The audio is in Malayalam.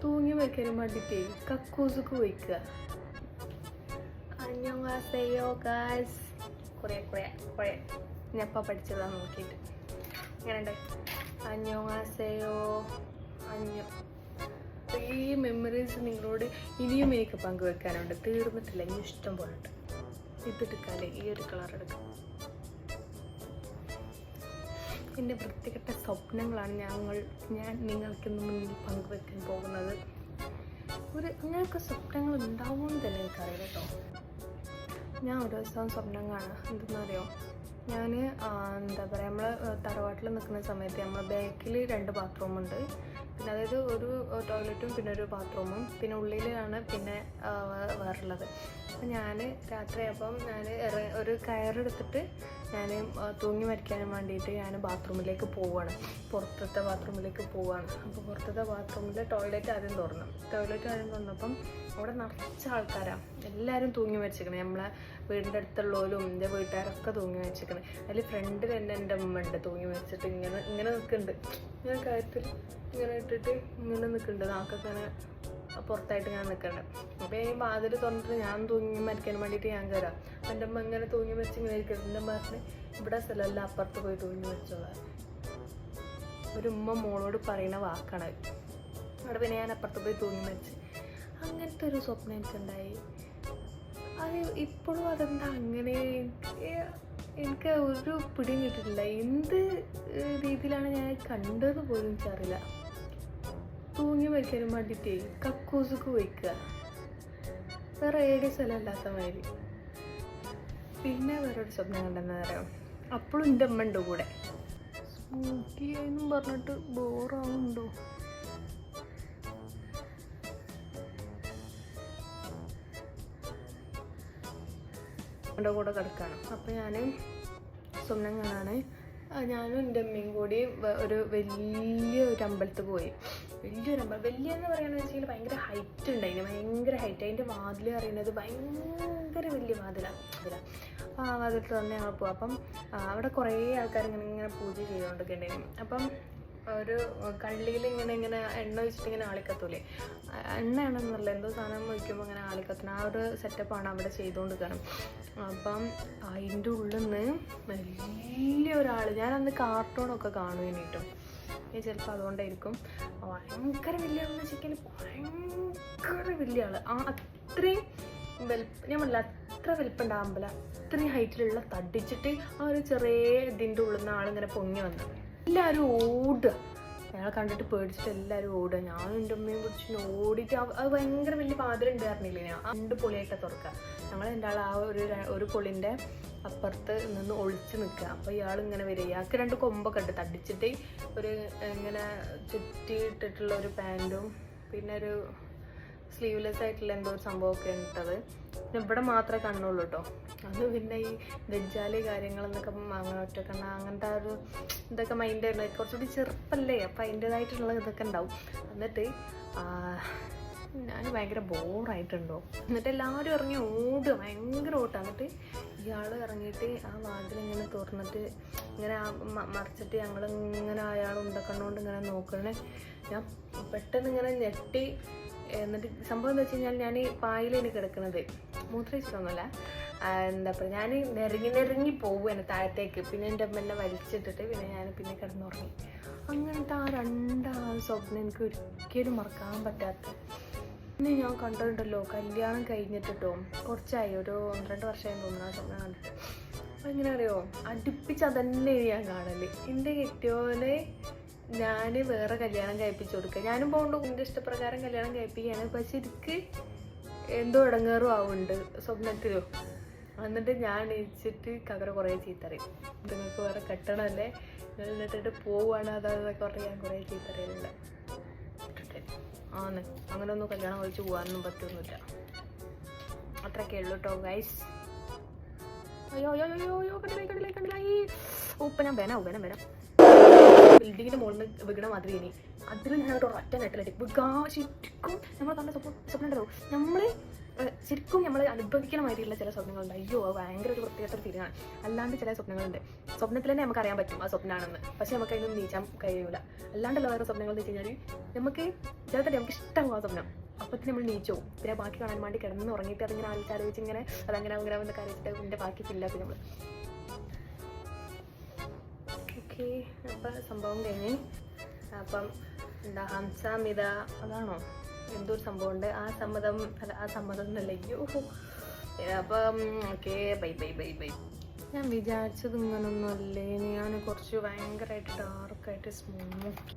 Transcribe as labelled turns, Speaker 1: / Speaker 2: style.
Speaker 1: തൂങ്ങി വയ്ക്കാനും വേണ്ടിയിട്ടേ കക്കൂസുക്ക് വയ്ക്കുക. അഞ്ഞോ ഗായ്സ് കുറേ ഞപ്പ പഠിച്ചതാണ് നോക്കിയിട്ട് ഇങ്ങനെ അഞ്ഞോ ഈ മെമ്മറീസ് നിങ്ങളോട് ഇനിയും എനിക്ക് പങ്കുവെക്കാനുണ്ട്. തീർന്നിട്ടില്ല, ഇനി ഇഷ്ടം പോലെ ഉണ്ട്. ഇതെടുക്കാല്ലേ, ഈ ഒരു കളർ എടുക്കാം. എൻ്റെ വൃത്തികെട്ട സ്വപ്നങ്ങളാണ് ഞാൻ നിങ്ങൾക്കിന്ന് മുന്നിൽ പങ്കുവെക്കാൻ പോകുന്നത്. അങ്ങനെയൊക്കെ സ്വപ്നങ്ങൾ ഉണ്ടാവുമെന്ന് തന്നെ എനിക്കറിയാം കേട്ടോ. ഞാൻ ഒരു ദിവസം സ്വപ്നം കാണാം. എന്തെന്നറിയോ, ഞാൻ എന്താ പറയുക, നമ്മൾ തറവാട്ടിൽ നിൽക്കുന്ന സമയത്ത് നമ്മൾ ബാക്കിൽ 2 ബാത്റൂമുണ്ട്. പിന്നെ അതായത് ഒരു ടോയ്ലറ്റും പിന്നെ ഒരു ബാത്റൂമും, പിന്നെ ഉള്ളിലാണ് പിന്നെ വേറുള്ളത്. അപ്പം ഞാൻ രാത്രിയായപ്പം ഞാൻ ഒരു കയറെടുത്തിട്ട് ഞാൻ തൂങ്ങി മരിക്കാനും വേണ്ടിയിട്ട് ഞാൻ ബാത്റൂമിലേക്ക് പോവുകയാണ്. പുറത്തത്തെ ബാത്റൂമിലേക്ക് പോവുകയാണ്. അപ്പോൾ പുറത്തത്തെ ബാത്റൂമിൽ ടോയ്ലറ്റ് ആദ്യം തുറന്നപ്പം അവിടെ നിറച്ച ആൾക്കാരാണ്. എല്ലാവരും തൂങ്ങി മരിച്ചിരിക്കണേ. നമ്മളെ വീടിൻ്റെ അടുത്തുള്ളവരും എൻ്റെ വീട്ടുകാരൊക്കെ തൂങ്ങി മരിച്ചിരിക്കണേ. അതിൽ ഫ്രണ്ടിൽ തന്നെ എൻ്റെ അമ്മ ഉണ്ട് തൂങ്ങി മരിച്ചിട്ട് ഇങ്ങനെ നിൽക്കുന്നുണ്ട്. ഇങ്ങനെ കയറ്റിൽ ഇങ്ങനെ ഇട്ടിട്ട് ഇങ്ങനെ നിൽക്കുന്നുണ്ട്. നാക്കൊക്കെ ഇങ്ങനെ പുറത്തായിട്ട് ഞാൻ നിൽക്കുന്നുണ്ട്. അപ്പോൾ ഈ വാതിൽ തുറന്നിട്ട് ഞാൻ തൂങ്ങി മരിക്കാൻ വേണ്ടിയിട്ട് ഞാൻ കയറാം. എൻ്റെ അമ്മ ഇങ്ങനെ തൂങ്ങി മരിച്ച് ഇങ്ങനെ ഇരിക്കുന്നത്. എൻ്റെ പറഞ്ഞ് ഇവിടെ സ്ഥലമല്ല, അപ്പുറത്ത് പോയി തൂങ്ങി മരിച്ചോളാം. ഒരു ഉമ്മ മോളോട് പറയുന്ന വാക്കാണ്. അവിടെ പിന്നെ ഞാൻ അപ്പുറത്ത് പോയി തൂങ്ങി മരിച്ച്. അങ്ങനത്തെ ഒരു സ്വപ്നം എനിക്കുണ്ടായി. അത് ഇപ്പോഴും അതെന്താ അങ്ങനെ എനിക്ക് ഒരു പിടിയും കിട്ടിയിട്ടില്ല. എന്ത് രീതിയിലാണ് ഞാൻ കണ്ടത് പോലും എനിക്കറിയില്ല. തൂങ്ങി മരിക്കാനും വേണ്ടിയിട്ടേ കക്കൂസുക്ക് വയ്ക്കുക, വേറെ ഏഴ് സ്ഥലമല്ലാത്ത മാതിരി. പിന്നെ വേറൊരു സ്വപ്നം കണ്ടെന്ന് പറയാം. അപ്പോഴും എൻ്റെ അമ്മ ഉണ്ട് കൂടെ. സ്മൂക്കിയെന്നും പറഞ്ഞിട്ട് ബോറാവുന്നുണ്ടോ? എൻ്റെ കൂടെ കിടക്കുകയാണ്. അപ്പോൾ ഞാൻ സ്വപ്നം കാണാണ്. ഞാനും എൻ്റെ അമ്മയും കൂടി ഒരു വലിയൊരു അമ്പലത്തിൽ പോയി. വലിയെന്ന് പറയുന്നത് വെച്ചാൽ ഭയങ്കര ഹൈറ്റ് ഉണ്ടായിന്, ഭയങ്കര ഹൈറ്റ്. അതിൻ്റെ വാതിൽ അറിയുന്നത് ഭയങ്കര വലിയ വാതിലാണ്. ആ വാതിൽ തന്നെ ഞങ്ങൾ പോകും. അപ്പം അവിടെ കുറേ ആൾക്കാർ ഇങ്ങനെ പൂജ ചെയ്തുകൊണ്ടൊക്കെ ഉണ്ടായിരുന്നു. അപ്പം ഒരു കള്ളിയിൽ ഇങ്ങനെ എണ്ണ ഒഴിച്ചിട്ട് ഇങ്ങനെ ആളിക്കത്തൂലേ, എണ്ണയാണെന്നല്ല എന്തോ സാധനം ഒഴിക്കുമ്പോൾ ഇങ്ങനെ ആളിക്കത്തുന്ന ആ ഒരു സെറ്റപ്പാണ് അവിടെ ചെയ്തുകൊണ്ടിരിക്കണം. അപ്പം അതിൻ്റെ ഉള്ളിൽ നിന്ന് വലിയൊരാൾ, ഞാനന്ന് കാർട്ടൂണൊക്കെ കാണുവേനി കേട്ടോ, ചിലപ്പോൾ അതുകൊണ്ടായിരിക്കും. ഭയങ്കര വലിയ ആളെന്ന് വെച്ചാൽ ഭയങ്കര വലിയ ആൾ. അത്രയും ഞാൻ പറഞ്ഞില്ല, അത്ര വലിപ്പുണ്ടാകുമ്പോൾ അത്രയും ഹൈറ്റിലുള്ള തടിച്ചിട്ട് ആ ഒരു ചെറിയ ഇതിൻ്റെ ഉള്ളിൽ നിന്ന് ആളിങ്ങനെ പൊങ്ങി വന്നത്. എല്ലാവരും ഓടുക, ഞങ്ങളെ കണ്ടിട്ട് പേടിച്ചിട്ട് എല്ലാവരും ഓടുക. ഞാനും എൻ്റെ അമ്മയും പിടിച്ചിട്ട് ഓടിയിട്ട് അത് ഭയങ്കര വലിയ പാതിലുണ്ടായിരുന്നില്ലേ, ഞാൻ 2 പൊളിയായിട്ട് തുറക്കുക. ഞങ്ങൾ എൻ്റെ ആൾ ആ ഒരു പൊളിൻ്റെ അപ്പുറത്ത് നിന്ന് ഒളിച്ച് നിൽക്കുക. അപ്പോൾ ഇയാളിങ്ങനെ വരിക. ഇയാൾക്ക് 2 കൊമ്പൊക്കെ ഉണ്ട്, തടിച്ചിട്ട് ഒരു ഇങ്ങനെ ചുറ്റിയിട്ടിട്ടുള്ള ഒരു പാൻറ്റും പിന്നെ ഒരു സ്ലീവ്ലെസ് ആയിട്ടുള്ള എന്തോ ഒരു സംഭവമൊക്കെ ഇട്ടത്. പിന്നെ ഇവിടെ മാത്രമേ കണ്ണുള്ളൂ കേട്ടോ. അത് പിന്നെ ഈ ദജ്ജാലി കാര്യങ്ങളെന്നൊക്കെ അങ്ങനെ ഒറ്റക്കണ്ണ അങ്ങനത്തെ ഒരു ഇതൊക്കെ മൈൻഡായിരുന്നു. കുറച്ചുകൂടി ചെറുപ്പല്ലേ, അപ്പം അതിൻ്റേതായിട്ടുള്ള ഇതൊക്കെ ഉണ്ടാവും. എന്നിട്ട് ഞാൻ ഭയങ്കര ബോറായിട്ടുണ്ടോ. എന്നിട്ട് എല്ലാവരും ഇറങ്ങി ഓടുക, ഭയങ്കര ഓട്ടം. എന്നിട്ട് ഇയാൾ ഇറങ്ങിയിട്ട് ആ വാതിലിങ്ങനെ തുറന്നിട്ട് ഇങ്ങനെ മറിച്ചിട്ട് ഞങ്ങളിങ്ങനെ അയാൾ ഉണ്ടക്കണ്ണോണ്ട് ഇങ്ങനെ നോക്കണേ. ഞാൻ പെട്ടെന്ന് ഇങ്ങനെ ഞെട്ടി. എന്നിട്ട് സംഭവം എന്താ വെച്ച് കഴിഞ്ഞാൽ, ഞാൻ പായിലാണ് കിടക്കുന്നത്, മൂത്രമൊന്നുമല്ല, എന്താ പറയുക, ഞാൻ നിരങ്ങി പോവുകയാണ് താഴത്തേക്ക്. പിന്നെ എൻ്റെ അമ്മ എന്നെ വലിച്ചിട്ടിട്ട് പിന്നെ ഞാൻ പിന്നെ കിടന്നുറങ്ങി. അങ്ങനത്തെ ആ 2 സ്വപ്നം എനിക്ക് ഒരിക്കലും മറക്കാൻ പറ്റാത്ത. ഇന്ന് ഞാൻ കണ്ടിട്ടുണ്ടല്ലോ, കല്യാണം കഴിഞ്ഞിട്ടോ കുറച്ചായി, ഒരു 1-2 വർഷമായി തോന്നുന്നു ആ സ്വപ്നം കണ്ടിട്ട്. അപ്പോൾ എങ്ങനെ അറിയോ, അടുപ്പിച്ച് അതന്നെ ഞാൻ കാണല്. എൻ്റെ കെട്ടിയോനെ ഞാൻ വേറെ കല്യാണം കഴിപ്പിച്ചു കൊടുക്കുക. ഞാനും പോകുന്നുണ്ട്, എൻ്റെ ഇഷ്ടപ്രകാരം കല്യാണം കഴിപ്പിക്കുകയാണ്. പക്ഷെ എനിക്ക് എന്തോ ഇടങ്ങേറും ആവുന്നുണ്ട് സ്വപ്നത്തിലോ. എന്നിട്ട് ഞാൻ എഴുതിച്ചിട്ട് കവര കുറേ ചീത്തറിയും. നിങ്ങൾക്ക് വേറെ കെട്ടണമല്ലേ, നിങ്ങൾ എന്നിട്ടിട്ട് പോവുകയാണ് അതൊക്കെ പറഞ്ഞ് ഞാൻ കുറേ ചീത്തറിയുന്നുണ്ട്. ആന്ന് അങ്ങനെയൊന്നും കല്യാണം കഴിച്ച് പോകാനൊന്നും പറ്റൊന്നുമില്ല. അത്രയൊക്കെ ഉള്ളൂ കേട്ടോ ഗൈസ്. അയ്യോ കണ്ടില്ല ഉപ്പ ഞാൻ വരാം ബിൽഡിങ്ങിൻ്റെ മുകളിൽ നിന്ന് വീണ മാതിരി ഇനി അതിൽ ഞാനോട്ട് ഒറ്റ നെട്ടിലേക്ക് വികാശിക്കും. നമ്മൾ കണ്ട സ്വപ്നം ഉണ്ടല്ലോ, നമ്മൾ ശരിക്കും നമ്മൾ അനുഭവിക്കണ മാതിരിയുള്ള ചില സ്വപ്നങ്ങളുണ്ട്. അയ്യോ അത് ഭയങ്കര ഒരു പ്രത്യേകത ഫീലിംഗാണ്. അല്ലാണ്ട് ചില സ്വപ്നങ്ങളുണ്ട്, സ്വപ്നത്തിൽ തന്നെ നമുക്ക് അറിയാൻ പറ്റും ആ സ്വപ്നമാണെന്ന്, പക്ഷെ നമുക്ക് അതിനൊന്നും നീച്ചാൻ കഴിയൂല. അല്ലാണ്ടുള്ള വേറെ സ്വപ്നങ്ങൾ എന്ന് വെച്ച് കഴിഞ്ഞാൽ നമുക്ക് ചിലപ്പോൾ നമുക്ക് ഇഷ്ടമാകും ആ സ്വപ്നം, അപ്പത്തിന് നമ്മൾ നീച്ചു പോകും. പിന്നെ ബാക്കി കാണാൻ വേണ്ടി കിടന്ന് ഉറങ്ങിയിട്ട് അതിങ്ങനെ ആലോചിച്ച് ഇങ്ങനെ അതങ്ങനെ അങ്ങനെ വന്ന് കരച്ചിട്ട് പിന്നെ ബാക്കി ഫില്ലാക്കി നമ്മൾ. ഓക്കെ, അപ്പം സംഭവം കഴിഞ്ഞ്. അപ്പം എന്താ ഹംസാമിത അതാണോ എന്തോ ഒരു സംഭവം ഉണ്ട്, ആ സമ്മതം അല്ല, ആ സമ്മതം എന്നല്ല, അയ്യോ. അപ്പം okay, bye bye bye bye. ഞാൻ വിചാരിച്ചത് ഇങ്ങനൊന്നും അല്ലേ, ഞാൻ കുറച്ച് ഭയങ്കരമായിട്ട് ഡാർക്കായിട്ട് സ്മൂത്ത്